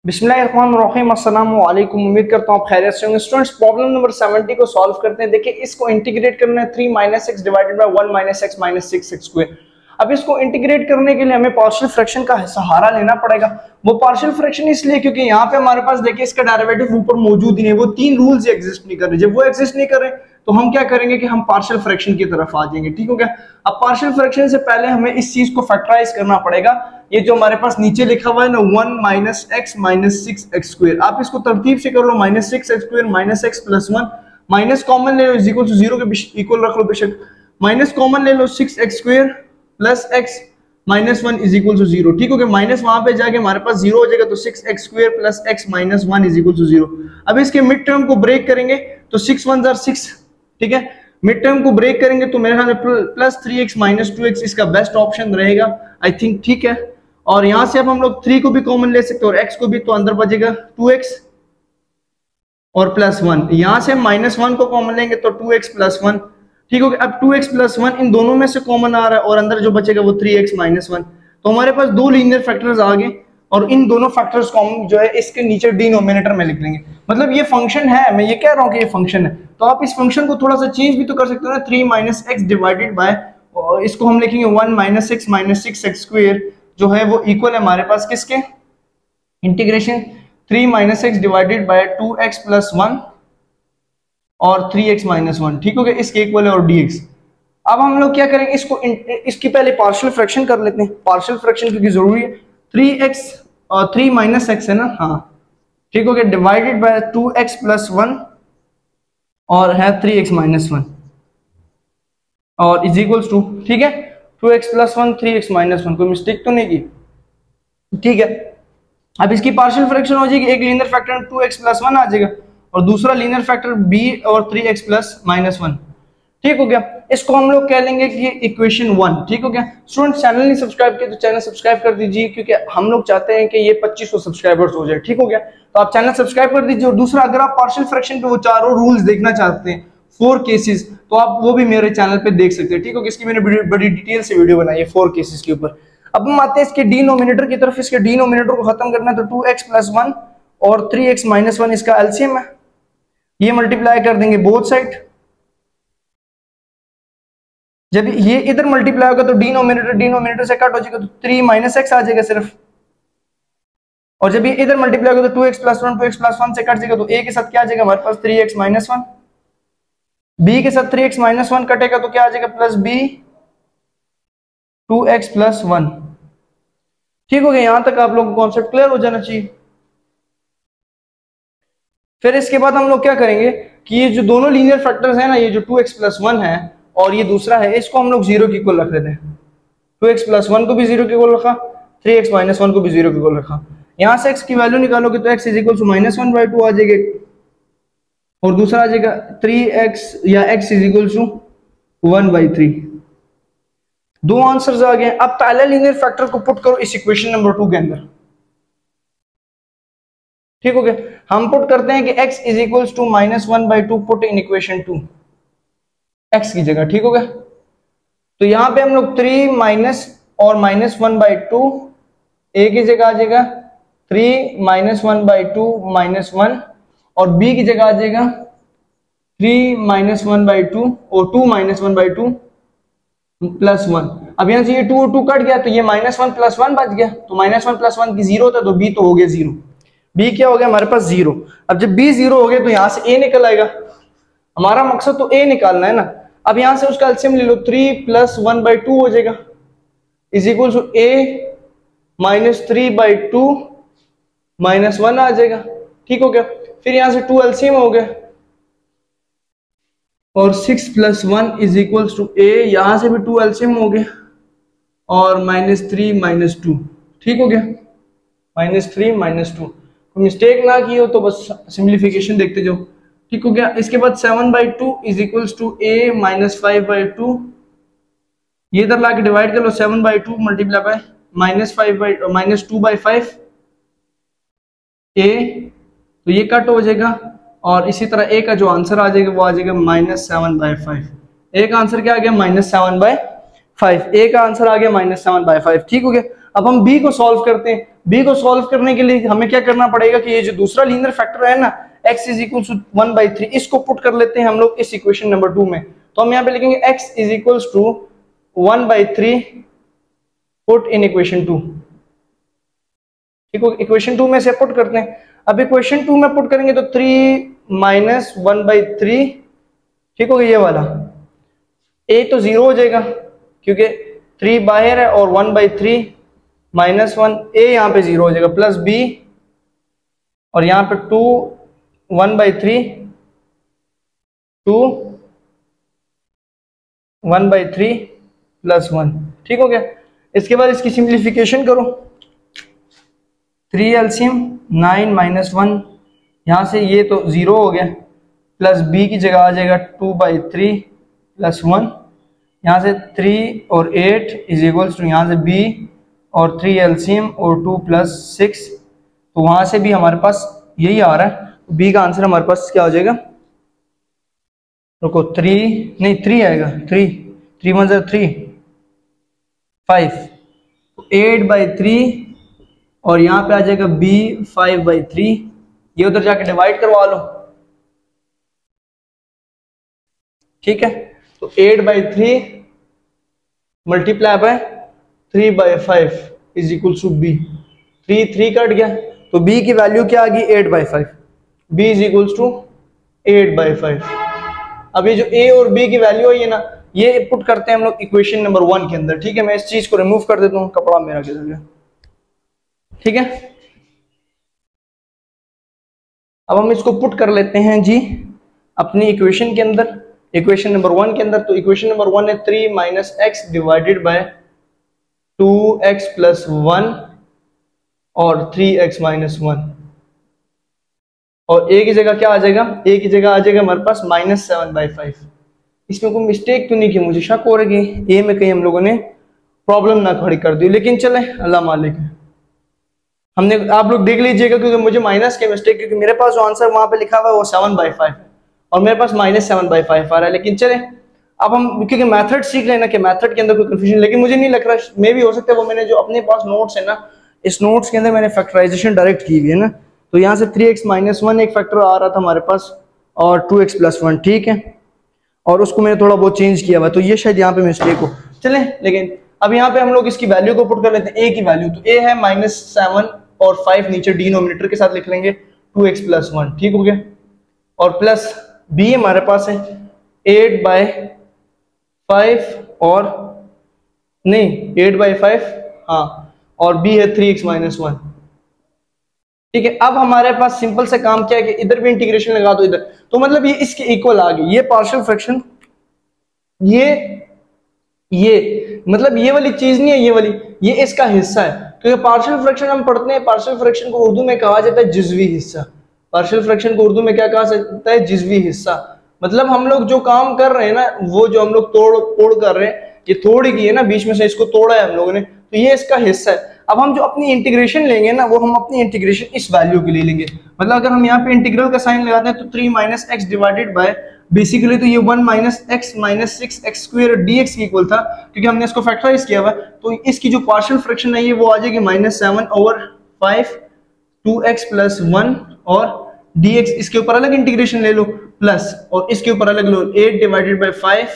बिस्मिल्लाहिर्रहमानिर्रहीम, अस्सलामु अलैकुम। उम्मीद करता हूँ आप खैरियत से होंगे। स्टूडेंट्स, प्रॉब्लम नंबर 70 को सॉल्व करते हैं। देखिए, इसको इंटीग्रेट करना है 3 - x divided by 1 - x - 6x square. अब इसको इंटीग्रेट करने के लिए हमें पार्शियल फ्रैक्शन का सहारा लेना पड़ेगा। वो पार्शियल फ्रैक्शन इसलिए क्योंकि यहाँ पे हमारे पास देखिए इसका डेरिवेटिव ऊपर मौजूद ही नहीं है। वो तीन रूल्स एग्जिस्ट नहीं कर रहे। जब वो एग्जिस्ट नहीं कर रहे तो हम क्या करेंगे कि हम पार्शियल फ्रैक्शन की तरफ आ जाएंगे। ठीक हो गया। अब पार्शियल फ्रैक्शन से पहले हमें इस चीज को फैक्टराइज करना पड़ेगा। ये जो हमारे पास नीचे लिखा हुआ है ना 1 - x - 6x स्क्वायर, आप इसको तरतीब से कर लो। -6x square - x + 1 minus common ले लो इज इक्वल टू 0 के इक्वल रख लो बेशक। माइनस कॉमन ले लो 6x square plus x - 1 is equal to 0। ठीक हो गया। माइनस वहां पे जाके हमारे पास 0 हो जाएगा तो 6x square plus x - 1 is equal to 0। अब इसके मिड टर्म को ब्रेक करेंगे तो 6 1 = 6। ठीक है। मिड टर्म को ब्रेक करेंगे तो मेरे ख्याल में प्लस 3x - 2x इसका बेस्ट ऑप्शन रहेगा आई थिंक। ठीक है। और यहां से अब हम लोग 3 को भी कॉमन ले सकते हैं और x को भी, तो अंदर बचेगा 2x और प्लस 1। यहां से -1 को कॉमन लेंगे तो 2x + 1। ठीक हो गया। अब 2x + 1 इन दोनों में से कॉमन आ रहा है और अंदर जो बचेगा वो 3x - 1। तो हमारे पास दो लीनियर फैक्टर्स आ गए और इन दोनों फैक्टर्स को हम जो है इसके नीचे डिनोमिनेटर में लिख लेंगे। मतलब ये फंक्शन है, मैं ये कह रहा हूं कि ये फंक्शन है, तो आप इस फंक्शन को थोड़ा सा चेंज भी तो कर सकते हो ना। 3 - x डिवाइडेड बाय, इसको हम लिखेंगे 1 - x - 6x स्क्वायर, जो है वो इक्वल है हमारे पास किसके, integration 3 - x divided by 2x + 1 और 3x - 1। ठीक हो गया। इसके इक्वल है और dx। अब हम लोग क्या करेंगे, इसको इसकी पहले पार्शियल फ्रैक्शन कर लेते हैं। पार्शियल फ्रैक्शन क्योंकि जरूरी है। 3x और 3 - x है ना, हाँ ठीक हो गया, डिवाइडेड बाय 2x + 1 और है 3x - 1 और इज इक्वल्स टू, ठीक है, 2x + 1 3x - 1। कोई मिस्टेक तो नहीं की? ठीक है। अब इसकी पार्शियल फ्रैक्शन हो जाएगी, एक लीनियर फैक्टर 2x + 1 आ जाएगा और दूसरा लीनियर फैक्टर b और 3x + -1। ठीक हो गया। इसको हम लोग कह लेंगे कि इक्वेशन 1। ठीक हो गया। स्टूडेंट, चैनल नहीं सब्सक्राइब किया तो चैनल सब्सक्राइब कर दीजिए क्योंकि हम लोग चाहते हैं कि ये 2500 सब्सक्राइबर्स हो जाए। ठीक हो गया। तो आप चैनल सब्सक्राइब कर दीजिए। और दूसरा, अगर आप पार्शियल फ्रैक्शन पे वो चारों रूल्स देखना चाहते हैं, 4 केसेस, तो आप वो भी मेरे चैनल पे देख सकते हैं। ठीक हो गया। इसकी मैंने बड़ी डिटेल से वीडियो बनाई है 4 केसेस के ऊपर। अब हम आते हैं इसके डिनोमिनेटर की तरफ। इसके डिनोमिनेटर को खत्म करना है तो 2x + 1 और 3x - 1 इसका एलसीएम है, ये मल्टीप्लाई कर देंगे बोथ साइड। जब ये इधर मल्टीप्लाई होगा तो डिनोमिनेटर से कट हो जाएगा तो 3 - x आ जाएगा सिर्फ। और जब ये इधर मल्टीप्लाई होगा तो 2x + 1 2x + 1 से कट जाएगा तो a के साथ क्या आ जाएगा हमारे पास 3x - 1, b के साथ 3x - 1 कटेगा तो क्या आ जाएगा प्लस b 2x + 1। ठीक हो गया। यहां तक आप लोगों को कॉन्सेप्ट क्लियर हो जाना चाहिए। फिर इसके बाद हम लोग क्या करेंगे कि ये जो दोनों लीनियर फैक्टर्स हैं ना, ये जो 2x + 1 है और ये दूसरा है, इसको हम लोग 0 के इक्वल रख लेते हैं। 2x + 1 को भी 0 के इक्वल रखा, 3x - 1 को भी 0 के इक्वल रखा। यहां से x की वैल्यू निकालोगे तो x = -1/2 आ जाएगा और दूसरा आ जाएगा 3x या x = 1/3। दो आंसर्स आ गए। अब पहले लीनियर फैक्टर को पुट करो इस इक्वेशन नंबर 2 के अंदर। ठीक हो गया। हम पुट करते हैं कि x = -1/2 put in equation 2, x की जगह। ठीक हो गया। तो यहां पे हम लोग 3 माइनस और -1/2 a की जगह आ जाएगा 3 - 1/2 -1 और b की जगह आ जाएगा 3 - 1/2 और 2 - 1/2 +1। अब यहां से ये 2 और 2 कट गया तो ये -1 + 1 बच गया। तो -1 + 1 की 0 था तो b तो हो गया 0। b क्या हो गया हमारे पास 0। अब जब b 0 हो गया तो यहां से a निकल आएगा। हमारा मकसद तो a निकालना है ना। अब यहां से उसका एलसीएम ले लो, 3 + 1/2 हो जाएगा इज इक्वल टू a - 3/2 -1 आ जाएगा। ठीक हो गया। फिर यहां से 2 एलसीएम हो गया और 6 + 1 इज इक्वल टू a, यहां से भी 2 एलसीएम हो गया और -3 - 2। ठीक हो गया। -3 - 2। कोई मिस्टेक ना की हो तो बस सिंप्लीफिकेशन देखते जाओ। ठीक हो गया। इसके बाद 7/2 इज इक्वल टू a - 5/2। ये इधर लाके डिवाइड कर लो, 7/2 मल्टीप्लाई बाय -2/5 a, तो ये कट हो जाएगा और इसी तरह a का जो आंसर आ जाएगा वो आ जाएगा -7/5। a का आंसर क्या आ गया -7/5। a का आंसर आ गया -7/5। ठीक हो गया। अब हम b को सॉल्व करते हैं। b को सॉल्व करने के लिए हमें क्या करना पड़ेगा कि ये जो दूसरा लीनियर फैक्टर है ना x इज इक्वल टू 1/3, इसको पुट कर लेते हैं हम लोग इस इक्वेशन नंबर 2 में। तो हम यहाँ पे लिखेंगे x is equal to 1/3 put in equation 2। ठीक है, इक्वेशन 2 में से पुट करते हैं। अब इक्वेशन 2 में पुट करेंगे तो 3 माइनस 1/3, ठीक हो गया, ये वाला a तो 0 हो जाएगा क्योंकि 3 बाहर है और 1/3 माइनस 1, a यहाँ पे 0 हो जाएगा, प्लस b और यहाँ पे 2 1/3 2 1/3 प्लस 1, ठीक हो गया। इसके बाद इसकी सिंप्लीफिकेशन करो, 3 एलसीएम 9 माइनस 1, यहाँ से ये तो 0 हो गया, प्लस b की जगह आ जाएगा 2/3 प्लस 1, यहाँ से 3 और 8 इज इक्वल्स टू यहाँ से b और 3 एलसीएम और 2 प्लस 6, तो वहाँ से भी हमारे पास यही आ रहा है। b का आंसर हमारे पास क्या हो जाएगा, रुको 3 आएगा, 3 1 3 5, 8/3 और यहाँ पे आ जाएगा b 5/3, ये उधर जाके डिवाइड करवा लो, ठीक है। तो 8/3 multiply by 3/5 is equal to b, 3 cut गया तो b की वैल्यू क्या आ गई 8/5, b इज इक्वल टू 8/5। अब ये जो a और b की वैल्यू है ये ना, ये पुट करते हैं हम लोग इक्वेशन नंबर 1 के अंदर, ठीक है। मैं इस चीज को रिमूव कर देता हूँ, कपड़ा मेरा किधर गया, ठीक है। अब हम इसको पुट कर लेते हैं जी अपनी इक्वेशन के अंदर, इक्वेशन नंबर 1 के अंदर। तो इक्वेशन नंबर 1 है 3 minus x divided by 2x plus 1 और 3x माइनस 1, और a की जगह क्या आ जाएगा, a की जगह आ जाएगा हमारे पास -7/5। इसमें कोई मिस्टेक तो नहीं की, मुझे शक हो रहा है कि a में कहीं हम लोगों ने प्रॉब्लम ना खड़ी कर दी, लेकिन चले अल्लाह मालिक है। हमने, आप लोग देख लीजिएगा क्योंकि मुझे माइनस के मिस्टेक, क्योंकि मेरे पास जो आंसर वहां पे लिखा हुआ है वो 7/5 है और मेरे पास -7/5 आ रहा है। लेकिन चले अब हम क्योंकि मेथड सीख लेना कि मेथड के अंदर कोई कंफ्यूजन, लेकिन मुझे नहीं लग रहा, मे भी हो सकता है वो मैंने जो अपने पास नोट्स है ना, इस नोट्स के अंदर मैंने फैक्टराइजेशन डायरेक्ट की हुई है ना, तो यहाँ से 3x माइनस 1 एक फैक्टर आ रहा था हमारे पास और 2x प्लस 1, ठीक है, और उसको मैंने थोड़ा बहुत चेंज किया हुआ, तो ये शायद यहाँ पे मिस्टेक हो। चले लेकिन अब यहाँ पे हम लोग इसकी वैल्यू को पुट कर लेते हैं, a की वैल्यू, तो a है -7 और 5 नीचे डिनोमिनेटर के साथ लिख लेंगे 2x प्लस 1, ठीक हो गया, और प्लस b हमारे पास है 8/5 और नहीं 8/5, हाँ, और b है 3x माइनस 1, ठीक है। अब हमारे पास सिंपल से काम क्या है कि इधर भी इंटीग्रेशन लगा दो इधर, तो मतलब ये इसके इक्वल आ गई, ये पार्शियल फ्रैक्शन, ये मतलब ये वाली चीज नहीं है, ये वाली, ये इसका हिस्सा है, क्योंकि पार्शियल फ्रैक्शन हम पढ़ते हैं, पार्शियल फ्रैक्शन को उर्दू में कहा जाता है जिज़वी हिस्सा। पार्शियल फ्रैक्शन को उर्दू में क्या कहा जाता है, जिज़वी हिस्सा। मतलब हम लोग जो काम कर रहे हैं ना, वो जो हम लोग तोड़ कर रहे हैं, ये थोड़ी की है ना, बीच में से इसको तोड़ा है हम लोगों ने, तो ये इसका हिस्सा है। अब हम जो अपनी इंटीग्रेशन लेंगे ना, वो हम अपनी इंटीग्रेशन इस वैल्यू के लिए लेंगे। मतलब अगर हम यहाँ पे इंटीग्रल का साइन लगाते हैं तो 3 minus x divided by, basically तो ये 1 minus x minus 6x square dx के इक्वल था, क्योंकि हमने इसको फैक्टराइज किया हुआ, तो इसकी जो पार्शियल फ्रैक्शन है ये वो आ जाएगी -7/5 2x प्लस 1 और dx, इसके ऊपर अलग इंटीग्रेशन ले लो प्लस, और इसके ऊपर अलग लो 8 डिवाइडेड बाय 5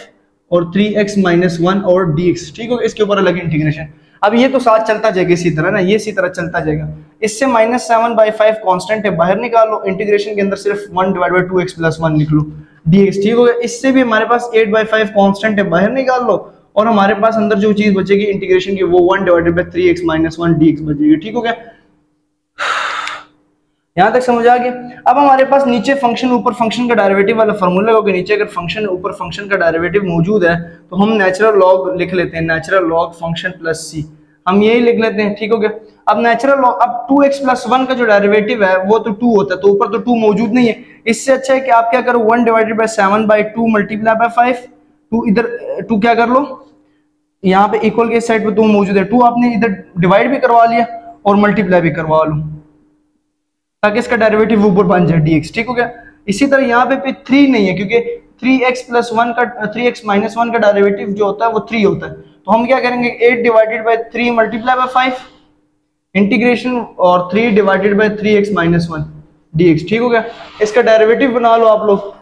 और 3x माइनस 1 और dx, ठीक है, इसके ऊपर अलग इंटीग्रेशन। अब ये तो साथ चलता जाएगा इसी तरह ना, ये इसी तरह चलता जाएगा। इससे -7/5 कांस्टेंट है, बाहर निकाल लो, इंटीग्रेशन के अंदर सिर्फ 1 डिवाइड बाय 2x प्लस 1 लिख लो dx, ठीक हो गया। इससे भी हमारे पास 8/5 कांस्टेंट है, बाहर निकाल लो, और हमारे पास अंदर जो चीज बचेगी इंटीग्रेशन की वो 1 divided by 3x minus 1 dx बचेगी, ठीक हो गया। यहां तक समझ आ गया। अब हमारे पास नीचे फंक्शन ऊपर फंक्शन का डेरिवेटिव वाला फार्मूला होगा, नीचे अगर फंक्शन ऊपर फंक्शन का डेरिवेटिव मौजूद है तो हम नेचुरल लॉग लिख लेते हैं, natural log function plus c, हम यही लिख लेते हैं, ठीक हो गया। अब नेचुरल लॉग, अब 2x प्लस 1 का जो डेरिवेटिव है वो तो 2 होता है, तो ऊपर तो 2 मौजूद नहीं है, इससे अच्छा है कि आप क्या करो 1 डिवाइडेड बाय 7/2 मल्टीप्लाई बाय 5, 2 इधर 2 क्या कर लो, यहाँ पे इक्वल के साइड पे 2 मौजूद है, 2 आपने इधर डिवाइड भी करवा लिया और मल्टीप्लाई भी करवा लो, ताकि इसका डेरिवेटिव ऊपर बन जाए dx, ठीक हो गया। इसी तरह यहाँ पे 3 नहीं है, क्योंकि 3x प्लस 1 का 3x माइनस 1 का डेरिवेटिव जो होता है वो 3 होता है, तो हम क्या करेंगे 8 divided by 3 multiply by 5 integration और 3 divided by 3x minus 1 dx। ठीक हो गया। इसका डेरिवेटिव बना लो आप लोग।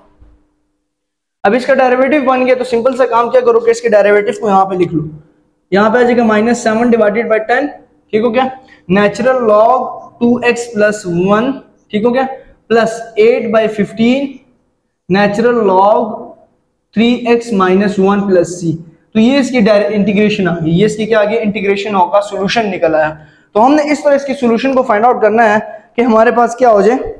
अब इसका डेरिवेटिव बन गया तो सिंपल सा काम क्या करो कि इसके डेरिवेटिव को यहाँ पे लिख लो। यहाँ पे आ जाएगा -7 डिवाइडेड बाय 10। ठीक हो गया। Natural log 2x plus 1। ठीक हो गया। Plus 8 by 15 natural log 3x minus 1 plus c। तो ये इसकी इंटीग्रेशन आ गई। ये इसकी क्या आ गई? इंटीग्रेशन होगा, सोल्यूशन निकल आया। तो हमने इस तरह इसकी सोल्यूशन को फाइंड आउट करना है कि हमारे पास क्या हो जाए,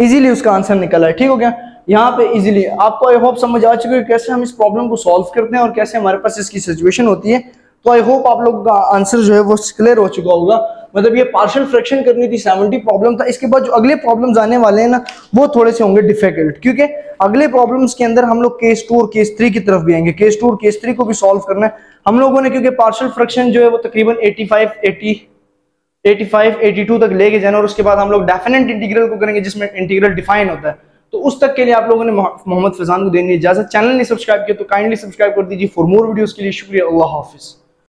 इजीली उसका आंसर निकल आए। ठीक हो गया। यहाँ पे इजीली आपको आई होप समझ आ चुकी है कैसे हम इस प्रॉब्लम को सॉल्व करते हैं और कैसे हमारे पास इसकी सिचुएशन होती है। तो आई होप आप लोगों का आंसर जो है वो क्लियर हो चुका होगा। मतलब ये पार्शियल फ्रैक्शन करनी थी, 70 प्रॉब्लम था। इसके बाद जो अगले प्रॉब्लम्स आने वाले हैं ना वो थोड़े से होंगे डिफिकल्ट, क्योंकि अगले प्रॉब्लम्स के अंदर हम लोग केस 2 और केस 3 की तरफ भी आएंगे। केस 2 और केस 3 को भी सॉल्व करना है हम लोगों ने, क्योंकि पार्शियल फ्रैक्शन जो है वो तकरीबन 85 82 तक लेके जाना और उसके बाद हम लोग डेफिनेट इंटीग्रल को करेंगे जिसमें इंटीग्रल डिफाइन होता है। तो उस तक के लिए आप लोगों ने मोहम्मद फैजान को देनी इजाजत। चैनल नहीं सब्सक्राइब किया तो काइंडली सब्सक्राइब कर दीजिए फॉर मोर वीडियोस के लिए। शुक्रिया। अल्लाह हाफिज।